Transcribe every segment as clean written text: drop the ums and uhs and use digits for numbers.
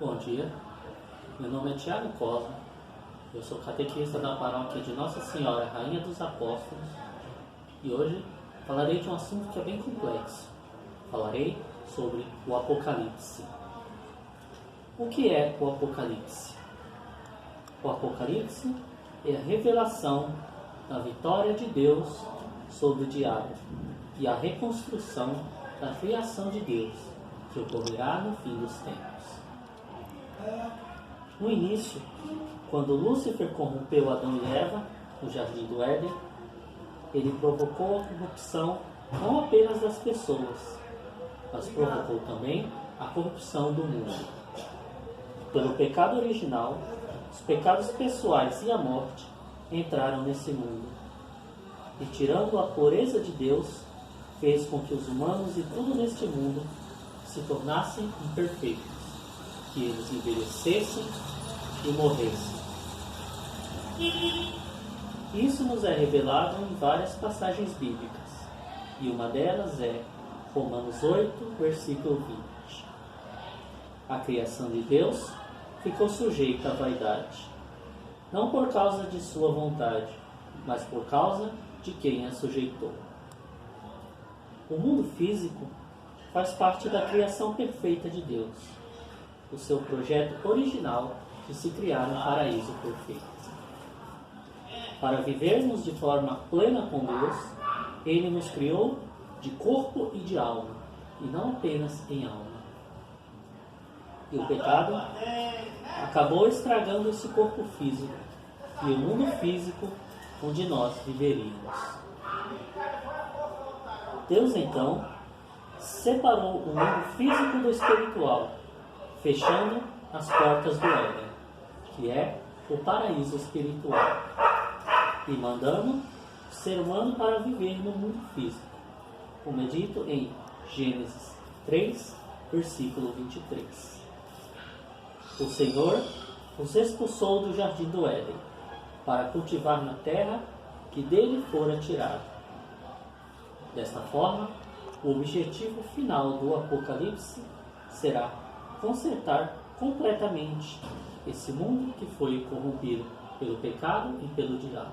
Bom dia, meu nome é Tiago Cosmo, eu sou catequista da paróquia de Nossa Senhora Rainha dos Apóstolos e hoje falarei de um assunto que é bem complexo. Falarei sobre o Apocalipse. O que é o Apocalipse? O Apocalipse é a revelação da vitória de Deus sobre o diabo e a reconstrução da criação de Deus, que ocorrerá no fim dos tempos. No início, quando Lúcifer corrompeu Adão e Eva no jardim do Éden, ele provocou a corrupção não apenas das pessoas, mas provocou também a corrupção do mundo. Pelo pecado original, os pecados pessoais e a morte entraram nesse mundo, e tirando a pureza de Deus, fez com que os humanos e tudo neste mundo se tornassem imperfeitos, que eles envelhecessem e morressem. Isso nos é revelado em várias passagens bíblicas, e uma delas é Romanos 8, versículo 20. A criação de Deus ficou sujeita à vaidade, não por causa de sua vontade, mas por causa de quem a sujeitou. O mundo físico faz parte da criação perfeita de Deus, o seu projeto original de se criar um paraíso perfeito. Para vivermos de forma plena com Deus, Ele nos criou de corpo e de alma, e não apenas em alma. E o pecado acabou estragando esse corpo físico e o mundo físico onde nós viveríamos. Deus, então, separou o mundo físico do espiritual, fechando as portas do Éden, que é o paraíso espiritual, e mandando o ser humano para viver no mundo físico, como é dito em Gênesis 3, versículo 23. O Senhor os expulsou do jardim do Éden, para cultivar na terra que dele fora tirado. Desta forma, o objetivo final do Apocalipse será consertar completamente esse mundo que foi corrompido pelo pecado e pelo diabo.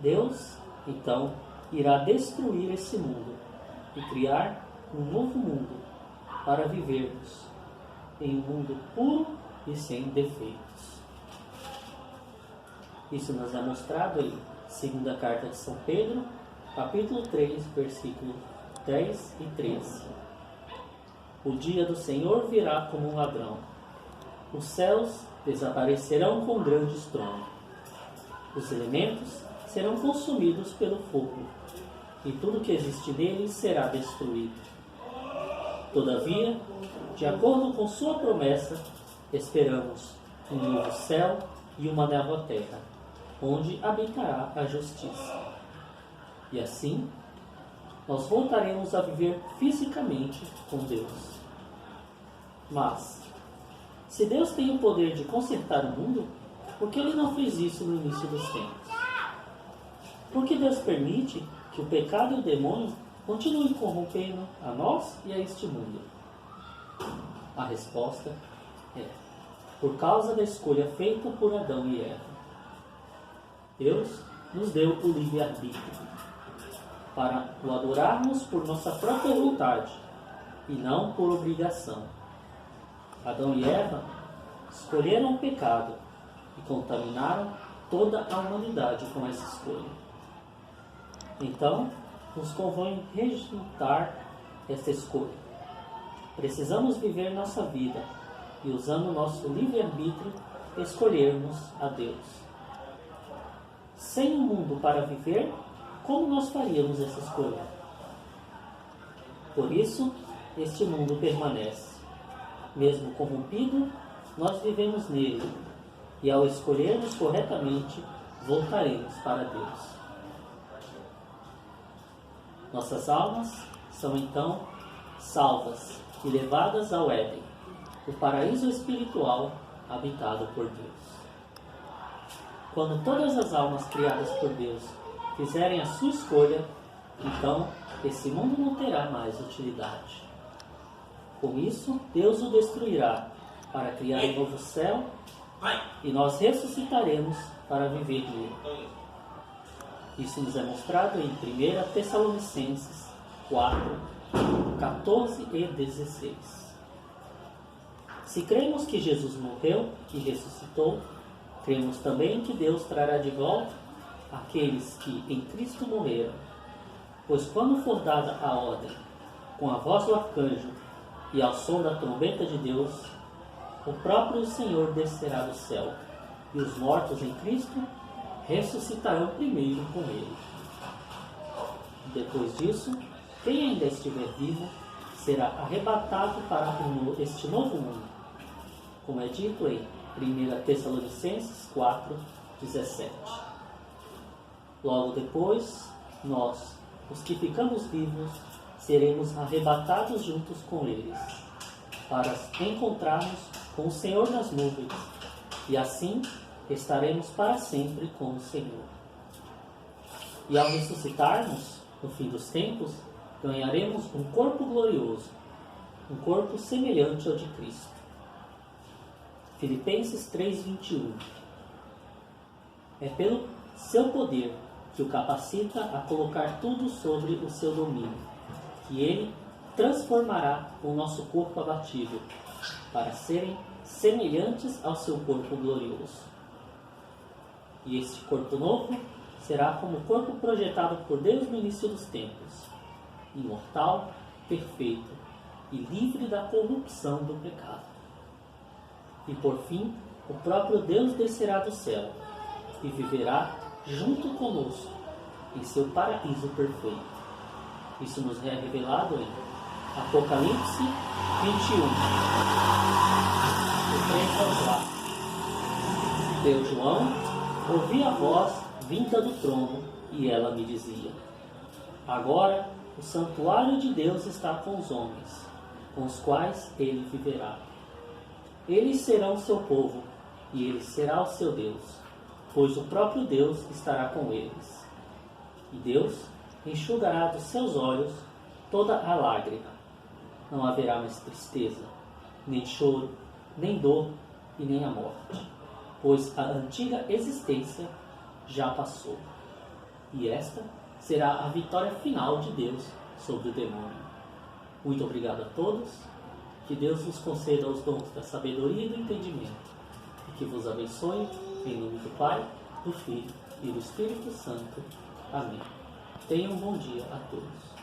Deus, então, irá destruir esse mundo e criar um novo mundo para vivermos em um mundo puro e sem defeitos. Isso nos é mostrado em 2ª Carta de São Pedro, capítulo 3, versículo 10 e 13. O dia do Senhor virá como um ladrão. Os céus desaparecerão com grande estrondo. Os elementos serão consumidos pelo fogo, e tudo que existe neles será destruído. Todavia, de acordo com sua promessa, esperamos um novo céu e uma nova terra, onde habitará a justiça. E assim, nós voltaremos a viver fisicamente com Deus. Mas, se Deus tem o poder de consertar o mundo, por que Ele não fez isso no início dos tempos? Por que Deus permite que o pecado e o demônio continuem corrompendo a nós e a este mundo? A resposta é: por causa da escolha feita por Adão e Eva. Deus nos deu o livre-arbítrio para o adorarmos por nossa própria vontade e não por obrigação. Adão e Eva escolheram o pecado e contaminaram toda a humanidade com essa escolha. Então, nos convém rejeitar essa escolha. Precisamos viver nossa vida e, usando nosso livre-arbítrio, escolhermos a Deus. Sem um mundo para viver, como nós faríamos essa escolha? Por isso, este mundo permanece. Mesmo corrompido, nós vivemos nele, e ao escolhermos corretamente, voltaremos para Deus. Nossas almas são então salvas e levadas ao Éden, o paraíso espiritual habitado por Deus. Quando todas as almas criadas por Deus fizerem a sua escolha, então esse mundo não terá mais utilidade. Com isso, Deus o destruirá para criar um novo céu, e nós ressuscitaremos para viver nele. Isso nos é mostrado em 1 Tessalonicenses 4, 14 e 16. Se cremos que Jesus morreu e ressuscitou, cremos também que Deus trará de volta aqueles que em Cristo morreram. Pois quando for dada a ordem, com a voz do arcanjo e ao som da trombeta de Deus, o próprio Senhor descerá do céu, e os mortos em Cristo ressuscitarão primeiro com ele. Depois disso, quem ainda estiver vivo será arrebatado para este novo mundo, como é dito em 1 Tessalonicenses 4, 17. Logo depois, nós, os que ficamos vivos, seremos arrebatados juntos com eles, para encontrarmos com o Senhor nas nuvens, e assim estaremos para sempre com o Senhor. E ao ressuscitarmos, no fim dos tempos, ganharemos um corpo glorioso, um corpo semelhante ao de Cristo. Filipenses 3:21. É pelo seu poder que o capacita a colocar tudo sobre o seu domínio, que ele transformará o nosso corpo abatível, para serem semelhantes ao seu corpo glorioso. E este corpo novo será como o corpo projetado por Deus no início dos tempos, imortal, perfeito e livre da corrupção do pecado. E por fim, o próprio Deus descerá do céu e viverá junto conosco em seu paraíso perfeito. Isso nos é revelado em Apocalipse 21, do 3 ao 4. Eu, João, ouvi a voz vinda do trono, e ela me dizia: agora o santuário de Deus está com os homens, com os quais ele viverá. Eles serão seu povo, e ele será o seu Deus, pois o próprio Deus estará com eles. E Deus enxugará dos seus olhos toda a lágrima. Não haverá mais tristeza, nem choro, nem dor e nem a morte, pois a antiga existência já passou. E esta será a vitória final de Deus sobre o demônio. Muito obrigado a todos. Que Deus vos conceda os dons da sabedoria e do entendimento, e que vos abençoe, em nome do Pai, do Filho e do Espírito Santo. Amém. Tenham um bom dia a todos.